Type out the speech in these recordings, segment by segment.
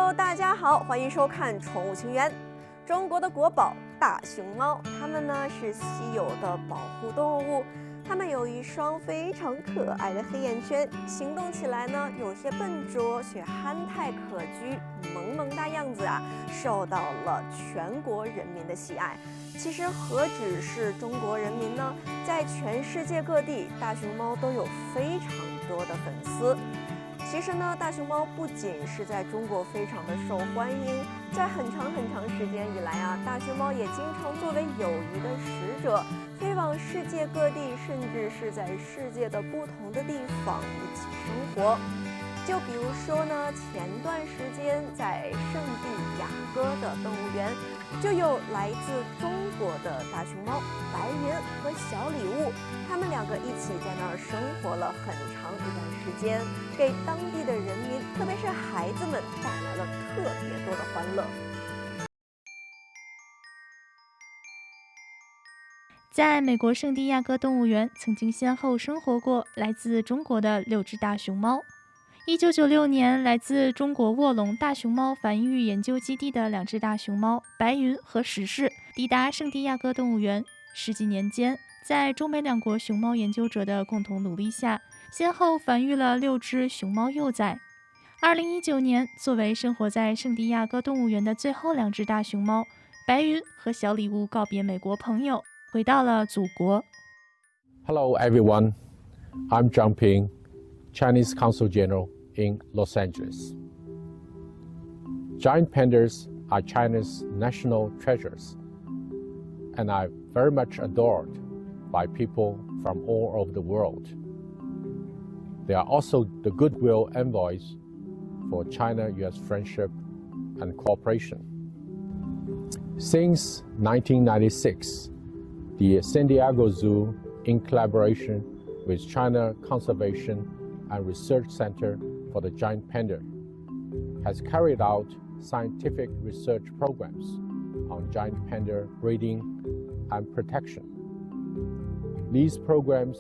Hello， 大家好，欢迎收看《宠物情缘》。中国的国宝大熊猫，它们呢是稀有的保护动物。它们有一双非常可爱的黑眼圈，行动起来呢有些笨拙，却憨态可掬，萌萌哒样子啊，受到了全国人民的喜爱。其实何止是中国人民呢，在全世界各地，大熊猫都有非常多的粉丝。其实呢，大熊猫不仅是在中国非常的受欢迎，在很长时间以来啊，大熊猫也经常作为友谊的使者，飞往世界各地，甚至是在世界的不同的地方一起生活。就比如说呢，前段时间在圣地亚哥的动物园，就有来自中国的大熊猫白云和小礼物，他们两个一起在那儿生活了很长一段时间，给当地的人民，特别是孩子们带来了特别多的欢乐。在美国圣地亚哥动物园，曾经先后生活过来自中国的6只大熊猫。1996年，来自中国卧龙大熊猫繁育研究基地的2只大熊猫白云和石氏抵达圣地亚哥动物园。10几年间，在中美2国熊猫研究者的共同努力下，先后繁育了6只熊猫幼崽。2019年，作为生活在圣地亚哥动物园的最后2只大熊猫白云和小礼物告别美国朋友，回到了祖国。 Hello everyone, I'm Zhang Ping, Chinese Consul General in Los Angeles. Giant pandas are China's national treasures, and are very much adored by people from all over the world. They are also the goodwill envoys for China-US friendship and cooperation. Since 1996, the San Diego Zoo, in collaboration with China Conservation and Research Center for the Giant Panda, has carried out scientific research programs on giant panda breeding and protection. These programs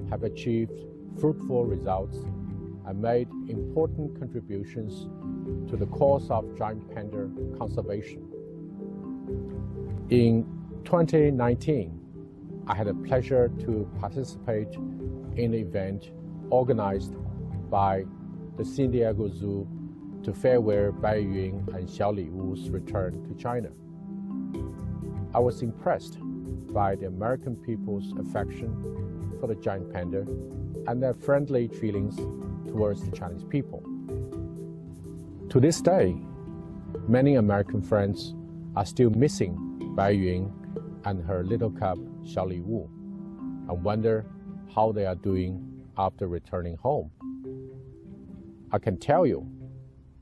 have achieved fruitful results and made important contributions to the cause of giant panda conservation. In 2019, I had the pleasure to participate in an event organized by the San Diego Zoo to farewell Bai Yun and Xiao Liwu's return to China. I was impressed by the American people's affection for the giant panda and their friendly feelings towards the Chinese people. To this day, many American friends are still missing Bai Yun and her little cub Xiao Liwu, and wonder how they are doing after returning home. I can tell you,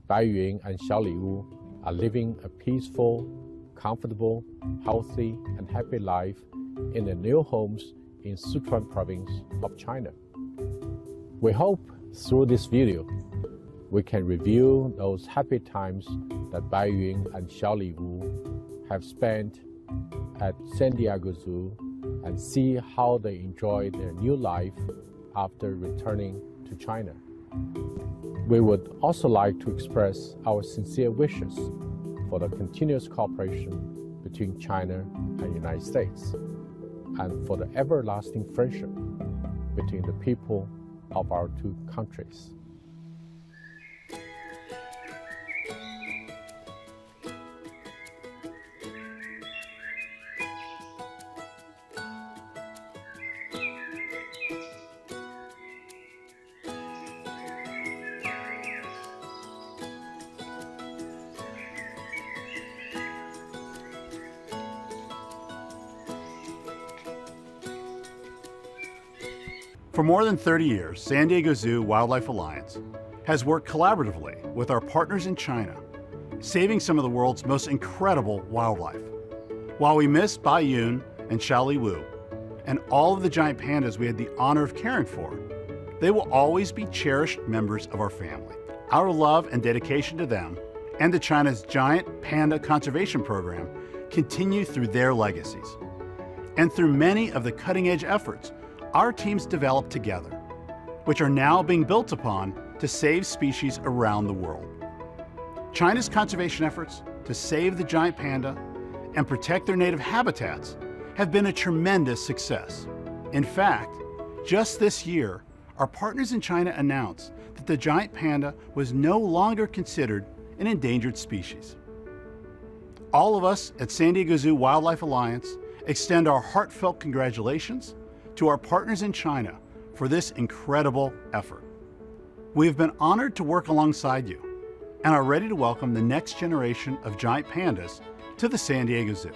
Bai Yun and Xiao Liwu are living a peaceful, comfortable, healthy, and happy life in their new homes in Sichuan province of China. We hope through this video, we can review those happy times that Bai Yun and Xiao Liwu have spent at San Diego Zoo and see how they enjoy their new life after returning to China. We would also like to express our sincere wishes for the continuous cooperation between China and the United States, and for the everlasting friendship between the people of our two countries. For more than 30 years, San Diego Zoo Wildlife Alliance has worked collaboratively with our partners in China, saving some of the world's most incredible wildlife. While we miss Bai Yun and Xiao Liwu, and all of the giant pandas we had the honor of caring for, they will always be cherished members of our family. Our love and dedication to them and to China's Giant Panda Conservation Program continue through their legacies, and through many of the cutting-edge efforts our teams developed together, which are now being built upon to save species around the world. China's conservation efforts to save the giant panda and protect their native habitats have been a tremendous success. In fact, just this year, our partners in China announced that the giant panda was no longer considered an endangered species. All of us at San Diego Zoo Wildlife Alliance extend our heartfelt congratulations to our partners in China for this incredible effort. We have been honored to work alongside you and are ready to welcome the next generation of giant pandas to the San Diego Zoo.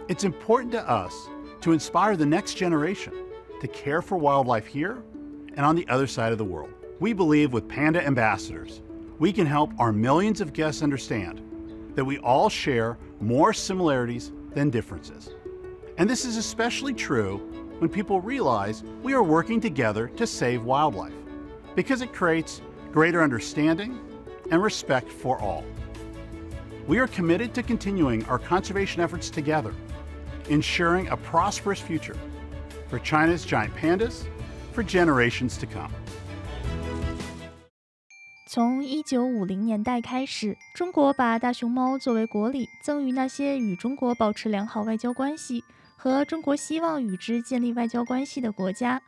It's important to us to inspire the next generation to care for wildlife here and on the other side of the world. We believe with Panda Ambassadors, we can help our millions of guests understand that we all share more similarities than differences. And this is especially true when people realize we are working together to save wildlife, because it creates greater understanding and respect for all. We are committed to continuing our conservation efforts together, ensuring a prosperous future for China's giant pandas for generations to come. 从1950年代开始，中国把大熊猫作为国礼赠予那些与中国保持良好外交关系和中国希望与之建立外交关系的国家。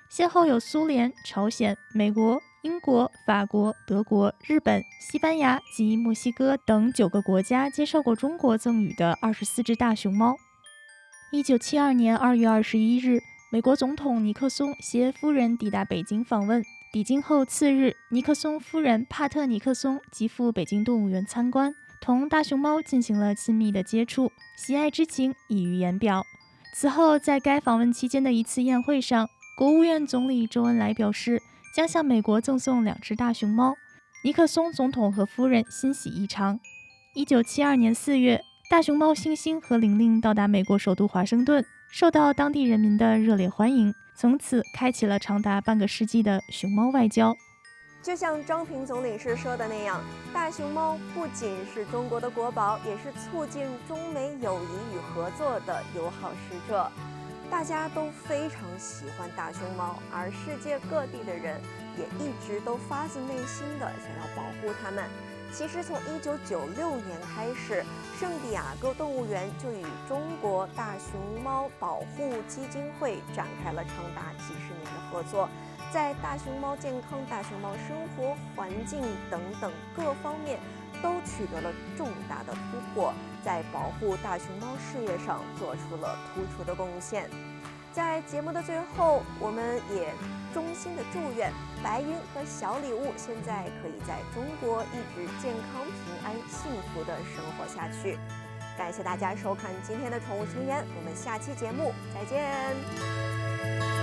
先后有苏联、朝鲜、美国、英国、法国、德国、日本、西班牙及墨西哥等9个国家接受过中国赠予的24只大熊猫。1972年2月21日，美国总统尼克松携夫人抵达北京访问。抵京后次日，尼克松夫人帕特尼克松即赴北京动物园参观，同大熊猫进行了亲密的接触，喜爱之情溢于言表。此后，在该访问期间的一次宴会上，国务院总理周恩来表示将向美国赠送2只大熊猫，尼克松总统和夫人欣喜异常。1972年4月，大熊猫星星和玲玲到达美国首都华盛顿，受到当地人民的热烈欢迎。从此开启了长达半个世纪的熊猫外交。就像张平总领事说的那样，大熊猫不仅是中国的国宝，也是促进中美友谊与合作的友好使者。大家都非常喜欢大熊猫，而世界各地的人也一直都发自内心的想要保护它们。其实从1996年开始，圣地亚哥动物园就与中国大熊猫保护基金会展开了长达几十年的合作，在大熊猫健康、大熊猫生活环境等等各方面都取得了重大的突破，在保护大熊猫事业上做出了突出的贡献。在节目的最后，我们也衷心的祝愿白云和小礼物现在可以在中国一直健康、平安、幸福的生活下去。感谢大家收看今天的宠物情缘，我们下期节目再见。